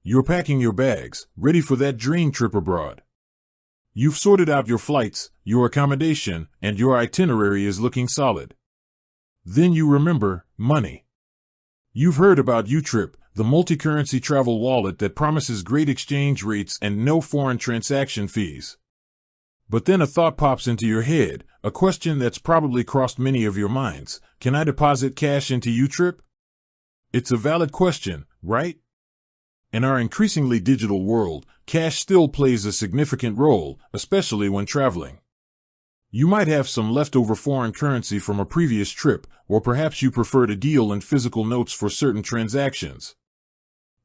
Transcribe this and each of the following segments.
You're packing your bags, ready for that dream trip abroad. You've sorted out your flights, your accommodation, and your itinerary is looking solid. Then you remember money. You've heard about YouTrip, the multi-currency travel wallet that promises great exchange rates and no foreign transaction fees. But then a thought pops into your head, a question that's probably crossed many of your minds. Can I deposit cash into YouTrip? It's a valid question, right? In our increasingly digital world, cash still plays a significant role, especially when traveling. You might have some leftover foreign currency from a previous trip, or perhaps you prefer to deal in physical notes for certain transactions.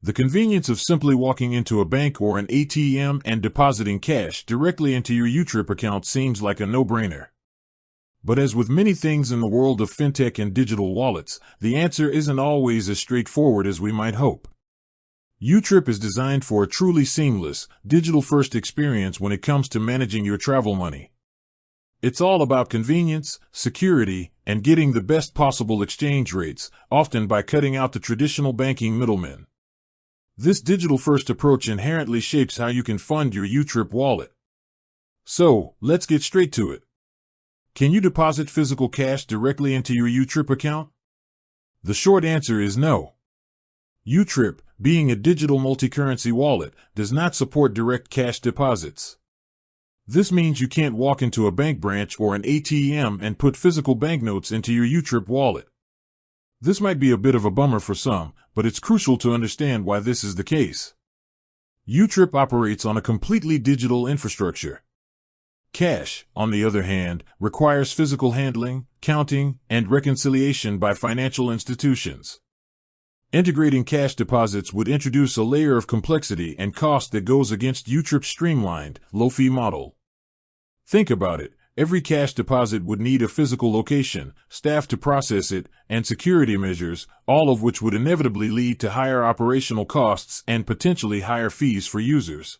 The convenience of simply walking into a bank or an ATM and depositing cash directly into your YouTrip account seems like a no-brainer. But as with many things in the world of fintech and digital wallets, the answer isn't always as straightforward as we might hope. YouTrip is designed for a truly seamless, digital-first experience when it comes to managing your travel money. It's all about convenience, security, and getting the best possible exchange rates, often by cutting out the traditional banking middlemen. This digital-first approach inherently shapes how you can fund your YouTrip wallet. So, let's get straight to it. Can you deposit physical cash directly into your YouTrip account? The short answer is no. YouTrip, being a digital multi-currency wallet, does not support direct cash deposits. This means you can't walk into a bank branch or an ATM and put physical banknotes into your YouTrip wallet. This might be a bit of a bummer for some, but it's crucial to understand why this is the case. YouTrip operates on a completely digital infrastructure. Cash, on the other hand, requires physical handling, counting, and reconciliation by financial institutions. Integrating cash deposits would introduce a layer of complexity and cost that goes against YouTrip's streamlined, low-fee model. Think about it. Every cash deposit would need a physical location, staff to process it, and security measures, all of which would inevitably lead to higher operational costs and potentially higher fees for users.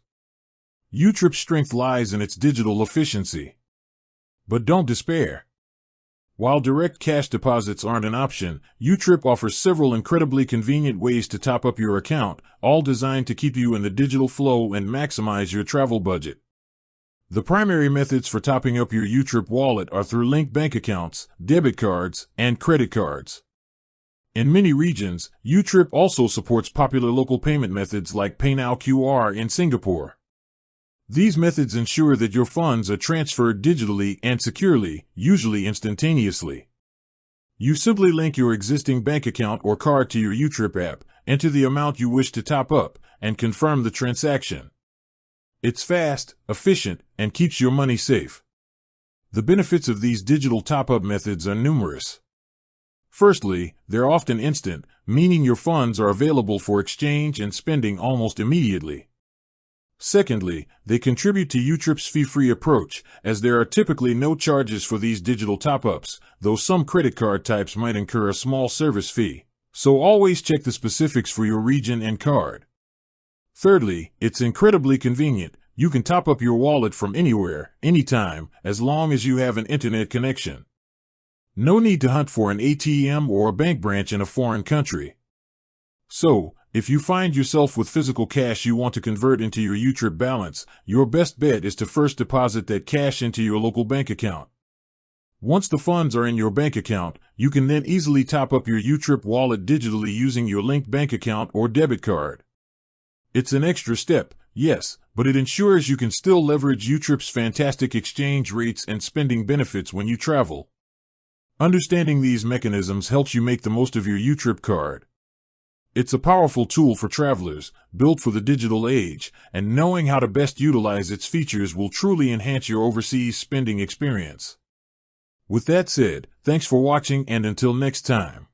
YouTrip's strength lies in its digital efficiency. But don't despair. While direct cash deposits aren't an option, YouTrip offers several incredibly convenient ways to top up your account, all designed to keep you in the digital flow and maximize your travel budget. The primary methods for topping up your YouTrip wallet are through linked bank accounts, debit cards, and credit cards. In many regions, YouTrip also supports popular local payment methods like Pay Now QR in Singapore. These methods ensure that your funds are transferred digitally and securely, usually instantaneously. You simply link your existing bank account or card to your YouTrip app, enter the amount you wish to top up, and confirm the transaction. It's fast, efficient, and keeps your money safe. The benefits of these digital top-up methods are numerous. Firstly, they're often instant, meaning your funds are available for exchange and spending almost immediately. Secondly, they contribute to YouTrip's fee-free approach, as there are typically no charges for these digital top-ups, though some credit card types might incur a small service fee. So always check the specifics for your region and card. Thirdly, it's incredibly convenient. You can top up your wallet from anywhere, anytime, as long as you have an internet connection. No need to hunt for an ATM or a bank branch in a foreign country. So, if you find yourself with physical cash you want to convert into your YouTrip balance, your best bet is to first deposit that cash into your local bank account. Once the funds are in your bank account, you can then easily top up your YouTrip wallet digitally using your linked bank account or debit card. It's an extra step, yes, but it ensures you can still leverage YouTrip's fantastic exchange rates and spending benefits when you travel. Understanding these mechanisms helps you make the most of your YouTrip card. It's a powerful tool for travelers, built for the digital age, and knowing how to best utilize its features will truly enhance your overseas spending experience. With that said, thanks for watching and until next time.